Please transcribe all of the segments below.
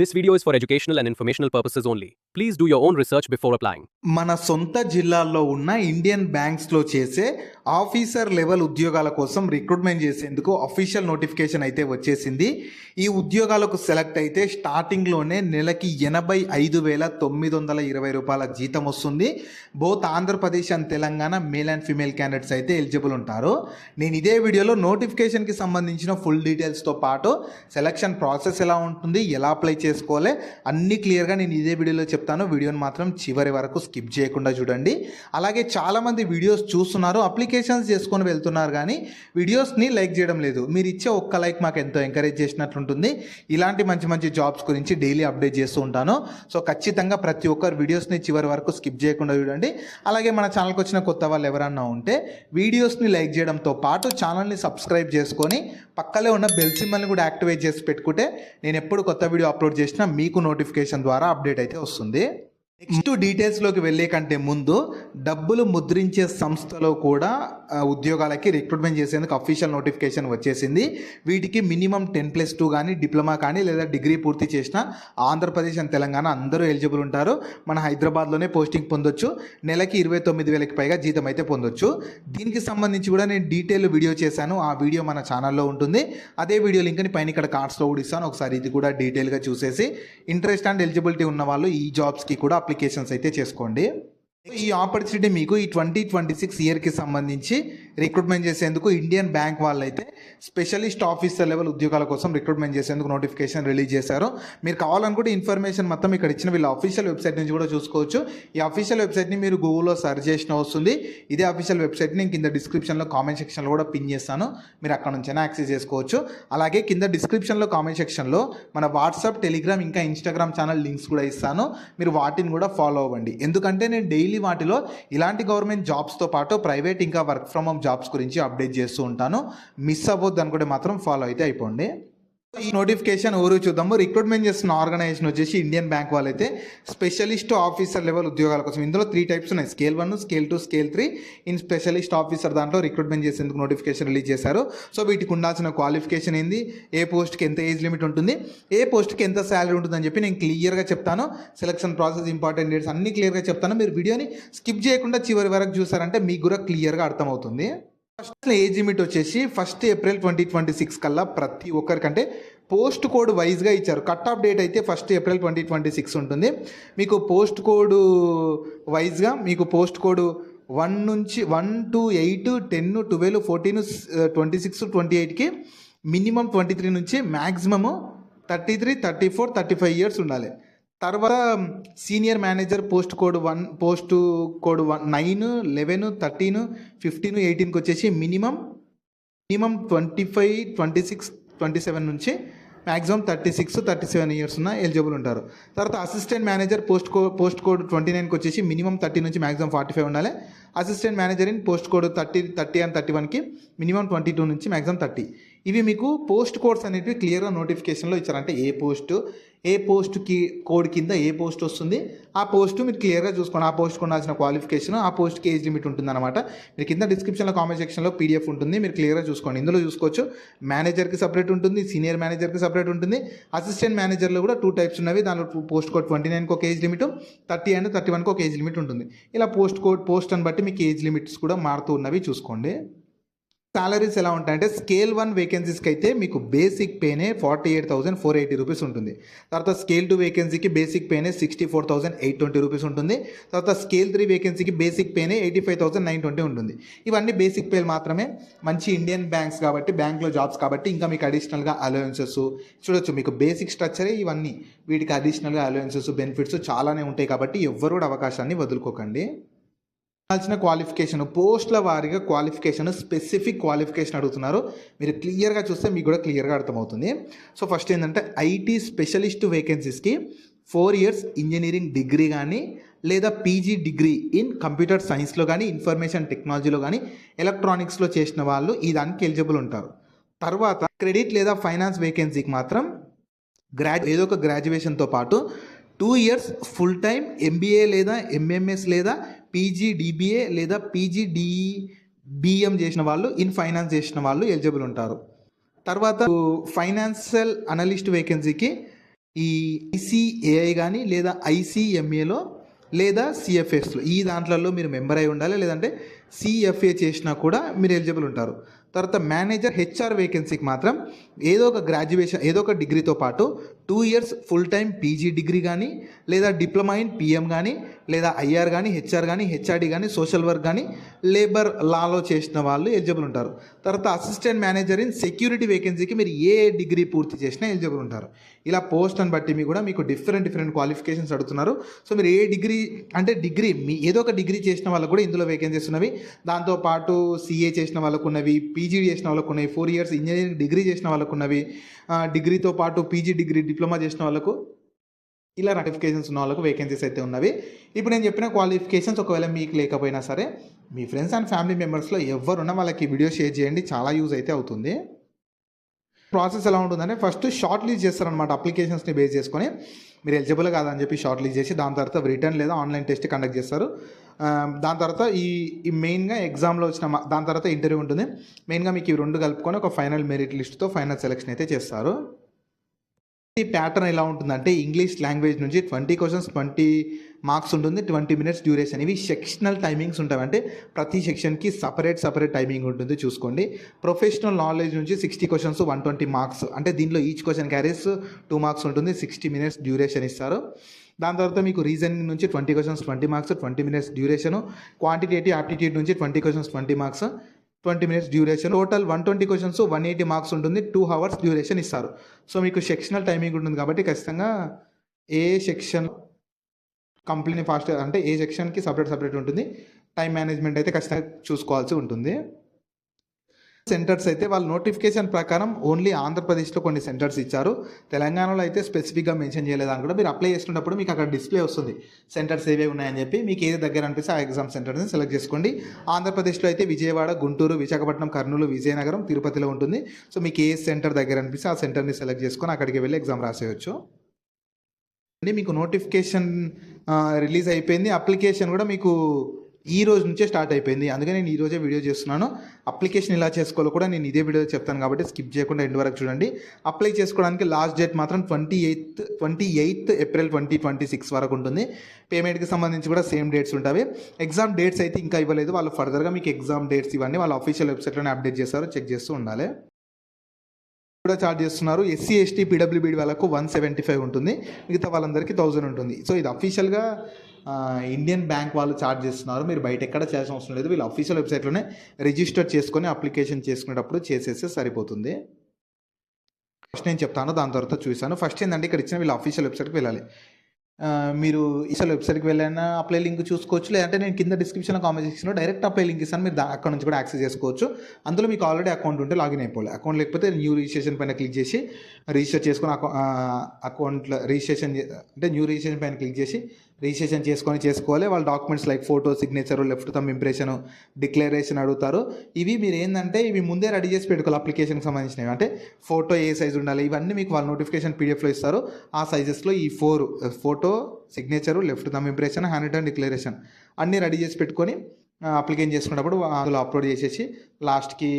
This video is for educational and informational purposes only. Please do your own research before applying. మన సొంత జిల్లాల్లో ఉన్న Indian బ్యాంక్స్లో చేసే officer level ఉద్యోగాల కోసం రిక్రూట్మెంట్ చేసేందుకు అఫీషియల్ నోటిఫికేషన్ అయితే వచ్చేసింది. ఈ ఉద్యోగాలకు సెలెక్ట్ అయితే స్టార్టింగ్లోనే నెలకి 85,920 రూపాయల జీతం వస్తుంది. Both Andhra Pradesh and Telangana male and female candidates అయితే ఎలిజిబుల్ ఉంటారు. నేను ఇదే వీడియోలో నోటిఫికేషన్కి సంబంధించిన ఫుల్ డీటెయిల్స్తో పాటు సెలక్షన్ ప్రాసెస్ ఎలా ఉంటుంది, ఎలా అప్లై చేసుకోవాలి అన్నీ క్లియర్గా నేను ఇదే వీడియోలో చెప్తాను. వీడియోని మాత్రం చివరి వరకు స్కిప్ చేయకుండా చూడండి. అలాగే చాలామంది వీడియోస్ చూస్తున్నారు, అప్లికేషన్స్ చేసుకొని వెళ్తున్నారు, కానీ వీడియోస్ని లైక్ చేయడం లేదు. మీరు ఇచ్చే ఒక్క లైక్ మాకు ఎంతో ఎంకరేజ్ చేసినట్లుంటుంది. ఇలాంటి మంచి మంచి జాబ్స్ గురించి డైలీ అప్డేట్ చేస్తూ ఉంటాను. సో ఖచ్చితంగా ప్రతి ఒక్కరు వీడియోస్ని చివరి వరకు స్కిప్ చేయకుండా చూడండి. అలాగే మన ఛానల్కి వచ్చిన కొత్త వాళ్ళు ఎవరన్నా ఉంటే వీడియోస్ని లైక్ చేయడంతో పాటు ఛానల్ని సబ్స్క్రైబ్ చేసుకొని పక్కనే ఉన్న బెల్ సింబల్ని కూడా యాక్టివేట్ చేసి పెట్టుకుంటే నేను ఎప్పుడు కొత్త వీడియో అప్లోడ్ చేసినా మీకు నోటిఫికేషన్ ద్వారా అప్డేట్ అయితే వస్తుంది. నెక్స్ట్ డీటెయిల్స్లోకి వెళ్ళే కంటే ముందు డబ్బులు ముద్రించే సంస్థలో కూడా ఉద్యోగాలకి రిక్రూట్మెంట్ చేసేందుకు అఫీషియల్ నోటిఫికేషన్ వచ్చేసింది. వీటికి మినిమం 10+2 కానీ డిప్లొమా కానీ లేదా డిగ్రీ పూర్తి చేసిన ఆంధ్రప్రదేశ్ అండ్ తెలంగాణ అందరూ ఎలిజిబుల్ ఉంటారు. మన హైదరాబాద్లోనే పోస్టింగ్ పొందొచ్చు. నెలకి 29,000కి పైగా జీతం అయితే పొందొచ్చు. దీనికి సంబంధించి కూడా నేను డీటెయిల్ వీడియో చేశాను. ఆ వీడియో మన ఛానల్లో ఉంటుంది. అదే వీడియో లింక్ని పైన ఇక్కడ కార్డ్స్లో కూడా ఇస్తాను. ఒకసారి ఇది కూడా డీటెయిల్గా చూసేసి ఇంట్రెస్ట్ అండ్ ఎలిజిబిలిటీ ఉన్న వాళ్ళు ఈ జాబ్స్కి కూడా అప్లికేషన్స్ అయితే చేసుకోండి. ఈ ఆపర్చునిటీ మీకు ఈ 2026 ఇయర్కి సంబంధించి రిక్రూట్మెంట్ చేసేందుకు ఇండియన్ బ్యాంక్ వాళ్ళు అయితే స్పెషలిస్ట్ ఆఫీసర్ లెవెల్ ఉద్యోగాల కోసం రిక్రూట్మెంట్ చేసేందుకు నోటిఫికేషన్ రిలీజ్ చేశారు. మీరు కావాలనుకుంటే ఇన్ఫర్మేషన్ మొత్తం ఇక్కడ ఇచ్చిన వీళ్ళ అఫీషియల్ వెబ్సైట్ నుంచి కూడా చూసుకోవచ్చు. ఈ అఫీషియల్ వెబ్సైట్ని మీరు గూగుల్లో సెర్చ్ చేసిన వస్తుంది. ఇదే అఫీషియల్ వెబ్సైట్ని నేను కింద డిస్క్రిప్షన్లో కామెంట్ సెక్షన్లో కూడా పిన్ చేస్తాను. మీరు అక్కడ నుంచైనా యాక్సెస్ చేసుకోవచ్చు. అలాగే కింద డిస్క్రిప్షన్లో కామెంట్ సెక్షన్లో మన వాట్సాప్, టెలిగ్రామ్ ఇంకా ఇన్స్టాగ్రామ్ ఛానల్ లింక్స్ కూడా ఇస్తాను. మీరు వాటిని కూడా ఫాలో అవ్వండి. ఎందుకంటే నేను డైలీ వాటిలో ఇలాంటి గవర్నమెంట్ జాబ్స్తో పాటు ప్రైవేట్ ఇంకా వర్క్ ఫ్రమ్ హోమ్ జాబ్స్ గురించి అప్డేట్ చేస్తూ ఉంటాను. మిస్ అవ్వద్దు అనుకుంటే మాత్రం ఫాలో అయితే అయిపోండి. ఈ నోటిఫికేషన్ ఎవరు చూద్దాము. రిక్రూట్మెంట్ చేస్తున్న ఆర్గనైజేషన్ వచ్చేసి ఇండియన్ బ్యాంక్ వాళ్ళైతే స్పెషలిస్ట్ ఆఫీసర్ లెవెల్ ఉద్యోగాల కోసం ఇందులో 3 టైప్స్ ఉన్నాయి. Scale 1, scale 2, scale 3 in specialist officer దాంట్లో రిక్రూట్మెంట్ చేసేందుకు నోటిఫికేషన్ రిలీజ్ చేశారు. సో వీటికి ఉండాల్సిన క్వాలిఫికేషన్ ఏంది, ఏ పోస్ట్కి ఎంత ఏజ్ లిమిట్ ఉంటుంది, ఏ పోస్ట్కి ఎంత శాలరీ ఉంటుందని చెప్పి నేను క్లియర్గా చెప్తాను. సెలక్షన్ ప్రాసెస్, ఇంపార్టెంట్ డేట్స్ అన్ని క్లియర్గా చెప్తాను. మీరు వీడియోని స్కిప్ చేయకుండా చివరి వరకు చూసారంటే మీకు కూడా క్లియర్గా అర్థమవుతుంది. ఫస్ట్ ఏజ్ లిమిట్ వచ్చేసి 1 ఏప్రిల్ 2026 కల్లా ప్రతి ఒక్కరికంటే పోస్ట్ కోడ్ వైజ్గా ఇచ్చారు. కట్ ఆఫ్ డేట్ అయితే 1 ఏప్రిల్ 2026 ఉంటుంది. మీకు పోస్ట్ కోడ్ వైజ్గా మీకు పోస్ట్ కోడ్ 1 to 8, 10, 12, 14, 26, 28కి మినిమం 23 నుంచి మ్యాక్సిమము 33, 34, 35 ఇయర్స్ ఉండాలి. తర్వాత senior manager post code 1, post code 9, 11, 13, 15, 18కి వచ్చేసి మినిమం 25, 26, 27 నుంచి మ్యాక్సిమం 36, 37 ఇయర్స్ ఉన్న ఎలిజిబుల్ ఉంటారు. తర్వాత అసిస్టెంట్ మేనేజర్ పోస్ట్ కోడ్ 29కి వచ్చేసి మినిమం 30 నుంచి మ్యాక్సిమం 45 ఉండాలి. Assistant manager in post code 30 and 31కి మినిమం 22 నుంచి మ్యాక్సిమం 30. ఇవి మీకు పోస్ట్ కోడ్స్ అనేవి క్లియర్గా నోటిఫికేషన్లో ఇచ్చారు. అంటే ఏ పోస్ట్కి కోడ్ కింద ఏ పోస్ట్ వస్తుంది, ఆ పోస్ట్ మీరు క్లియర్గా చూసుకోండి. ఆ పోస్ట్కి ఉండాల్సిన క్వాలిఫికేషన్, ఆ పోస్ట్కి ఏజ్ లిమిట్ ఉంటుంది అనమాట. మీరు కింద డిస్క్రిప్షన్లో కామెంట్ సెక్షన్లో PDF ఉంటుంది, మీరు క్లియర్గా చూసుకోండి. ఇందులో చూసుకోవచ్చు మేనేజర్కి సపరేట్ ఉంటుంది, సీనియర్ మేనేజర్కి సపరేట్ ఉంటుంది. అసిస్టెంట్ మేనేజర్లో కూడా 2 టైప్స్ ఉన్నవి. దానిలో పోస్ట్ కోడ్ 29కి ఒక ఏజ్ లిమిట్, 30 and 31కి ఒక ఏజ్ లిమిట్ ఉంటుంది. ఇలా పోస్ట్ అని బట్టి మీకు ఏజ్ లిమిట్స్ కూడా మారుతూ ఉన్నవి చూసుకోండి. సాలరీస్ ఎలా ఉంటాయంటే స్కేల్ 1 వేకెన్సీస్కి అయితే మీకు బేసిక్ పేనే 48,480 రూపీస్ ఉంటుంది. తర్వాత స్కేల్ 2 వేకెన్సీకి బేసిక్ పేనే 64,820 రూపీస్ ఉంటుంది. తర్వాత స్కేల్ 3 వేకెన్సీకి బేసిక్ పేనే 85,920 ఉంటుంది. ఇవన్నీ బేసిక్ పేలు మాత్రమే. మంచి ఇండియన్ బ్యాంక్స్ కాబట్టి, బ్యాంక్లో జాబ్స్ కాబట్టి ఇంకా మీకు అడిషనల్గా అలవెన్సెస్ చూడొచ్చు. మీకు బేసిక్ స్ట్రక్చరే ఇవన్నీ. వీటికి అడిషనల్గా అలవెన్సెస్, బెనిఫిట్స్ చాలానే ఉంటాయి కాబట్టి ఎవ్వరు కూడా అవకాశాన్ని వదులుకోకండి. కావాల్సిన క్వాలిఫికేషన్, పోస్టుల వారీగా క్వాలిఫికేషన్, స్పెసిఫిక్ క్వాలిఫికేషన్ అడుగుతున్నారు. మీరు క్లియర్గా చూస్తే మీకు కూడా క్లియర్గా అర్థమవుతుంది. సో ఫస్ట్ ఏంటంటే IT స్పెషలిస్ట్ వేకెన్సీస్కి 4 years ఇంజనీరింగ్ డిగ్రీ కానీ లేదా PG డిగ్రీ ఇన్ కంప్యూటర్ సైన్స్లో కానీ, ఇన్ఫర్మేషన్ టెక్నాలజీలో కానీ, ఎలక్ట్రానిక్స్లో చేసిన వాళ్ళు ఈ దానికి ఎలిజిబుల్ ఉంటారు. తర్వాత క్రెడిట్ లేదా ఫైనాన్స్ వేకెన్సీకి మాత్రం ఏదో ఒక గ్రాడ్యుయేషన్తో పాటు 2 years ఫుల్ టైం MBA లేదా MMS లేదా PGDBA లేదా PGDBM చేసిన వాళ్ళు, ఇన్ ఫైనాన్స్ చేసిన వాళ్ళు ఎలిజిబుల్ ఉంటారు. తర్వాత ఫైనాన్షియల్ అనలిస్ట్ వేకెన్సీకి ఈ ఐసీఏఐ కానీ లేదా ఐసీఎంఏలో లేదా సిఎఫ్ఎస్లో ఈ దాంట్లలో మీరు మెంబర్ అయి ఉండాలి, లేదంటే సిఎఫ్ఏ చేసినా కూడా మీరు ఎలిజిబుల్ ఉంటారు. తర్వాత మేనేజర్ హెచ్ఆర్ వేకెన్సీకి మాత్రం ఏదో ఒక గ్రాడ్యుయేషన్ ఏదో ఒక డిగ్రీతో పాటు 2 years full time PG degree కానీ లేదా డిప్లొమా ఇన్ పిఎం కానీ లేదా ఐఆర్ కానీ హెచ్ఆర్ కానీ హెచ్ఆర్డి కానీ సోషల్ వర్క్ కానీ లేబర్ లాలో చేసిన వాళ్ళు ఎలిజిబుల్ ఉంటారు. తర్వాత అసిస్టెంట్ మేనేజర్ ఇన్ సెక్యూరిటీ వేకెన్సీకి మీరు ఏ డిగ్రీ పూర్తి చేసినా ఎలిజిబుల్ ఉంటారు. ఇలా పోస్ట్ని బట్టి కూడా మీకు డిఫరెంట్ క్వాలిఫికేషన్స్ అడుగుతున్నారు. సో మీరు ఏ డిగ్రీ అంటే డిగ్రీ మీ ఏదో ఒక డిగ్రీ చేసిన వాళ్ళకు కూడా ఇందులో వేకెన్సీస్ ఉన్నవి. దాంతోపాటు సిఏ చేసిన వాళ్ళకు ఉన్నవి, పీజీ చేసిన వాళ్ళకు ఉన్నాయి, 4 years ఇంజనీరింగ్ డిగ్రీ చేసిన వాళ్ళకు ఉన్నవి, డిగ్రీతో పాటు పీజీ డిగ్రీ డిప్లొమా చేసిన వాళ్ళకు, ఇలా నోటిఫికేషన్స్ ఉన్న వాళ్ళకు వేకెన్సీస్ అయితే ఉన్నవి. ఇప్పుడు నేను చెప్పిన క్వాలిఫికేషన్స్ ఒకవేళ మీకు లేకపోయినా సరే మీ ఫ్రెండ్స్ అండ్ ఫ్యామిలీ మెంబర్స్లో ఎవరున్నా వాళ్ళకి వీడియో షేర్ చేయండి, చాలా యూజ్ అయితే అవుతుంది. ప్రాసెస్ ఎలా ఉంటుందంటే ఫస్ట్ షార్ట్ లిస్ట్ చేస్తారనమాట. అప్లికేషన్స్ని బేస్ చేసుకొని మీరు ఎలిజిబుల్ కాదని చెప్పి షార్ట్ లిస్ట్ చేసి దాని తర్వాత రిటర్న్ లేదా ఆన్లైన్ టెస్ట్ కండక్ట్ చేస్తారు. దాని తర్వాత ఈ మెయిన్గా ఎగ్జామ్లో వచ్చిన దాని తర్వాత ఇంటర్వ్యూ ఉంటుంది. మెయిన్గా మీకు ఇవి 2 కలుపుకొని ఒక ఫైనల్ మెరిట్ లిస్ట్తో ఫైనల్ సెలెక్షన్ అయితే చేస్తారు. ఈ ప్యాటర్న్ ఎలా ఉంటుందంటే ఇంగ్లీష్ లాంగ్వేజ్ నుంచి 20 questions 20 marks ఉంటుంది, 20 minutes డ్యూరేషన్. ఇవి సెక్షనల్ టైమింగ్స్ ఉంటాయి, అంటే ప్రతి సెక్షన్కి సపరేట్ టైమింగ్ ఉంటుంది చూసుకోండి. ప్రొఫెషనల్ నాలెడ్జ్ నుంచి 60 questions 120 marks, అంటే దీనిలో ఈచ్ క్వశ్చన్ క్యారీస్ 2 marks ఉంటుంది, 60 minutes డ్యూరేషన్ ఇస్తారు. దాని తర్వాత మీకు రీజనింగ్ నుంచి 20 questions 20 marks 20 minutes duration. Quantitative aptitude నుంచి 20 questions 20 marks 20 minutes duration. Total 120 questions 180 marks ఉంటుంది, 2 hours డ్యూరేషన్ ఇస్తారు. సో మీకు సెక్షనల్ టైమింగ్ ఉంటుంది కాబట్టి ఖచ్చితంగా ఏ సెక్షన్ కంప్లీట్ ఫాస్ట్ అంటే ఏ సెక్షన్కి సపరేట్ ఉంటుంది. టైం మేనేజ్మెంట్ అయితే ఖచ్చితంగా చూసుకోవాల్సి ఉంటుంది. సెంటర్స్ అయితే వాళ్ళ నోటిఫికేషన్ ప్రకారం ఓన్లీ ఆంధ్రప్రదేశ్లో కొన్ని సెంటర్స్ ఇచ్చారు, తెలంగాణలో అయితే స్పెసిఫిక్గా మెన్షన్ చేయలేదని కూడా మీరు అప్లై చేసుకున్నప్పుడు మీకు అక్కడ డిస్ప్లే వస్తుంది సెంటర్స్ ఏవే ఉన్నాయని చెప్పి. మీకు ఏది దగ్గర అనిపిస్తే ఆ ఎగ్జామ్ సెంటర్ని సెలెక్ట్ చేసుకోండి. ఆంధ్రప్రదేశ్లో అయితే విజయవాడ, గుంటూరు, విశాఖపట్నం, కర్నూలు, విజయనగరం, తిరుపతిలో ఉంటుంది. సో మీకు ఏ సెంటర్ దగ్గర అనిపిస్తే ఆ సెంటర్ని సెలెక్ట్ చేసుకొని అక్కడికి వెళ్ళి ఎగ్జామ్ రాసేయచ్చు. మీకు నోటిఫికేషన్ రిలీజ్ అయిపోయింది, అప్లికేషన్ కూడా మీకు ఈ రోజు నుంచే స్టార్ట్ అయిపోయింది. అందుకే నేను ఈరోజే వీడియో చేస్తున్నాను. అప్లికేషన్ ఇలా చేసుకోవాలో కూడా నేను ఇదే వీడియో చెప్తాను కాబట్టి స్కిప్ చేయకుండా ఎండ్ వరకు చూడండి. అప్లై చేసుకోవడానికి లాస్ట్ డేట్ మాత్రం 28th April 2026 వరకు ఉంటుంది. పేమెంట్కి సంబంధించి కూడా సేమ్ డేట్స్ ఉంటాయి. ఎగ్జామ్ డేట్స్ అయితే ఇంకా ఇవ్వలేదు, వాళ్ళు ఫర్దర్గా మీకు ఎగ్జామ్ డేట్స్ ఇవన్నీ వాళ్ళ అఫీషియల్ వెబ్సైట్లోనే అప్డేట్ చేస్తారు, చెక్ చేస్తూ ఉండాలి. కూడా ఛార్జ్ చేస్తున్నారు. ఎస్సీ ఎస్టీ పీడబ్ల్యూబీ వాళ్ళకు 175 ఉంటుంది, మిగతా వాళ్ళందరికీ 1000 ఉంటుంది. సో ఇది అఫీషియల్గా ఇండియన్ బ్యాంక్ వాళ్ళు ఛార్జ్ చేస్తున్నారు, మీరు బయట ఎక్కడ చేయాల్సిన అవసరం లేదు. వీళ్ళు అఫీషియల్ వెబ్సైట్లోనే రిజిస్టర్ చేసుకొని అప్లికేషన్ చేసుకునేటప్పుడు చేసేస్తే సరిపోతుంది. ఫస్ట్ నేను చెప్తాను, దాని తర్వాత చూసాను. ఫస్ట్ ఏంటంటే ఇక్కడ ఇచ్చిన వీళ్ళ అఫీషియల్ వెబ్సైట్కి వెళ్ళాలి. మీరు ఇసలు వెబ్సైట్కి వెళ్ళైనా అప్లై లింక్ చూసుకోవచ్చు, లేదంటే నేను కింద డిస్క్రిప్షన్లో కామెంట్ సెక్షన్లో డైరెక్ట్ అప్లై లింక్ ఇస్తాను, మీరు అక్కడ నుంచి కూడా యాక్సెస్ చేసుకోవచ్చు. అందులో మీకు ఆల్రెడీ అకౌంట్ ఉంటే లాగిన్ అయిపోవాలి. అకౌంట్ లేకపోతే న్యూ రిజిస్ట్రేషన్ పైన క్లిక్ చేసి రిజిస్టర్ చేసుకొని అకౌంట్లో రిజిస్ట్రేషన్ అంటే న్యూ రిజిస్ట్రేషన్ పైన క్లిక్ చేసి రిజిస్ట్రేషన్ చేసుకోవాలి. వాళ్ళ documents like photo, signature, left thumb impression, declaration అడుగుతారు. ఇవి మీరు ఏంటంటే ఇవి ముందే రెడీ చేసి పెట్టుకోవాలి. అప్లికేషన్కి సంబంధించినవి అంటే ఫోటో ఏ సైజు ఉండాలి, ఇవన్నీ మీకు వాళ్ళ నోటిఫికేషన్ పీడిఎఫ్లో ఇస్తారు. ఆ సైజెస్లో ఈ 4 photo, signature, left thumb impression, hand written declaration అన్నీ రెడీ చేసి పెట్టుకొని అప్లికేషన్ చేసుకున్నప్పుడు అందులో అప్లోడ్ చేసేసి లాస్ట్కి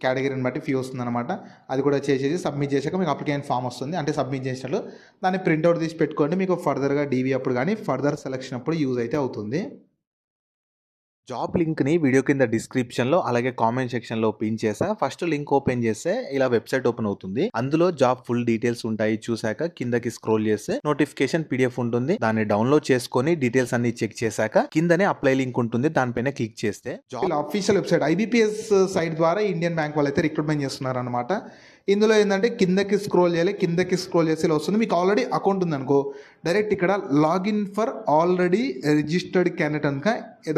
కేటగిరీని బట్టి ఫీ వస్తుందన్నమాట. అది కూడా చేసేసి సబ్మిట్ చేశాక మీకు అప్లికేషన్ ఫామ్ వస్తుంది, అంటే సబ్మిట్ చేసినట్లు దాన్ని ప్రింట్అవుట్ తీసి పెట్టుకోండి. మీకు ఫర్దర్గా డీవీ అప్పుడు కానీ ఫర్దర్ సెలక్షన్ అప్పుడు యూజ్ అయితే అవుతుంది. జాబ్ లింక్ని వీడియో కింద డిస్క్రిప్షన్లో అలాగే కామెంట్ సెక్షన్లో పిన్ చేసా. ఫస్ట్ లింక్ ఓపెన్ చేస్తే ఇలా వెబ్సైట్ ఓపెన్ అవుతుంది. అందులో జాబ్ ఫుల్ డీటెయిల్స్ ఉంటాయి. చూసాక కిందకి స్క్రోల్ చేస్తే నోటిఫికేషన్ PDF ఉంటుంది, దాన్ని డౌన్లోడ్ చేసుకొని డీటెయిల్స్ అన్ని చెక్ చేశాక కిందనే అప్లై లింక్ ఉంటుంది, దానిపైన క్లిక్ చేస్తే job official website IBPS site ద్వారా ఇండియన్ బ్యాంక్ వాళ్ళైతే రిక్రూట్మెంట్ చేస్తున్నారు అనమాట. ఇందులో ఏంటంటే కిందకి స్క్రోల్ చేయాలి, కిందకి స్క్రోల్ చేస్తే ఇలా వస్తుంది. మీకు ఆల్రెడీ అకౌంట్ ఉందనుకో డైరెక్ట్ ఇక్కడ login for already registered candidate కనుక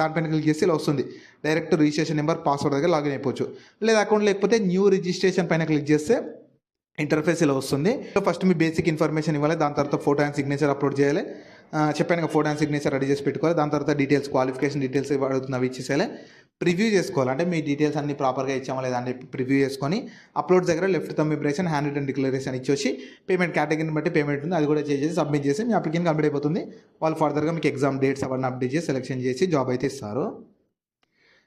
దానిపైన క్లిక్ చేస్తే ఇలా వస్తుంది. డైరెక్ట్ రిజిస్ట్రేషన్ నెంబర్, పాస్వర్డ్ దగ్గర లాగిన్ అయిపోవచ్చు. లేదా అకౌంట్ లేకపోతే న్యూ రిజిస్ట్రేషన్ పైన క్లిక్ చేస్తే ఇంటర్ఫేస్ ఇలా వస్తుంది. ఫస్ట్ మీ బేసిక్ ఇన్ఫర్మేషన్ ఇవ్వాలి, దాని తర్వాత ఫోటో అండ్ సిగ్నేచర్ అప్లోడ్ చేయాలి. చెప్పాను ఫోటో అండ్ సిగ్నేచర్ రెడీ చేసి పెట్టుకోవాలి. దాని తర్వాత డీటెయిల్స్, క్వాలిఫికేషన్ డీటెయిల్స్ అడుగుతుంది, అవి ఇచ్చేసేయాలి. ప్రివ్యూ చేసుకోవాలి, అంటే మీ డీటెయిల్స్ అన్ని ప్రాపర్గా ఇచ్చామా లేదా అని ప్రివ్యూ చేసుకొని అప్లోడ్ దగ్గర left thumb impression, hand written declaration ఇచ్చేసి పేమెంట్ కేటగిరీని బట్టి పేమెంట్ ఉంది, అది కూడా చేసి సబ్మిట్ చేసి మీ అప్లికేషన్ కంప్లీట్ అయిపోతుంది. వాళ్ళు ఫర్దర్గా మీకు ఎగ్జామ్ డేట్స్ అవన్నీ అప్డేట్ చేసి సెలెక్షన్ చేసి జాబ్ అయితే ఇస్తారు.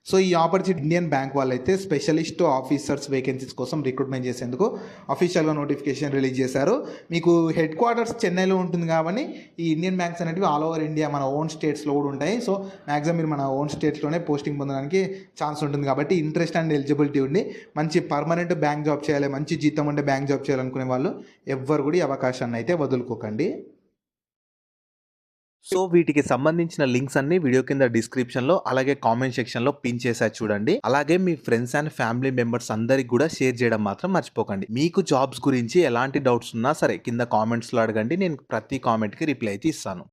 సో ఈ ఆపర్చునిటీ ఇండియన్ బ్యాంక్ వాళ్ళైతే స్పెషలిస్ట్ ఆఫీసర్స్ వేకెన్సీస్ కోసం రిక్రూట్మెంట్ చేసేందుకు అఫీషియల్గా నోటిఫికేషన్ రిలీజ్ చేశారు. మీకు హెడ్ క్వార్టర్స్ చెన్నైలో ఉంటుంది కాబట్టి ఈ ఇండియన్ బ్యాంక్స్ అనేవి ఆల్ ఓవర్ ఇండియా మన ఓన్ స్టేట్స్లో కూడా ఉంటాయి. సో మ్యాక్సిమం మీరు మన ఓన్ స్టేట్స్లోనే పోస్టింగ్ పొందడానికి ఛాన్స్ ఉంటుంది. కాబట్టి ఇంట్రెస్ట్ అండ్ ఎలిజిబిలిటీ ఉండి మంచి పర్మనెంట్ బ్యాంక్ జాబ్ చేయాలి, మంచి జీతం ఉండే బ్యాంక్ జాబ్ చేయాలనుకునే వాళ్ళు ఎవ్వరు కూడా ఈ అవకాశాన్ని అయితే వదులుకోకండి. సో వీటికి సంబంధించిన లింక్స్ అన్ని వీడియో కింద డిస్క్రిప్షన్లో అలాగే కామెంట్ సెక్షన్లో పిన్ చేసా చూడండి. అలాగే మీ ఫ్రెండ్స్ అండ్ ఫ్యామిలీ మెంబర్స్ అందరికి కూడా షేర్ చేయడం మాత్రం మర్చిపోకండి. మీకు జాబ్స్ గురించి ఎలాంటి డౌట్స్ ఉన్నా సరే కింద కామెంట్స్లో అడగండి, నేను ప్రతి కామెంట్కి రిప్లై అయితే ఇస్తాను.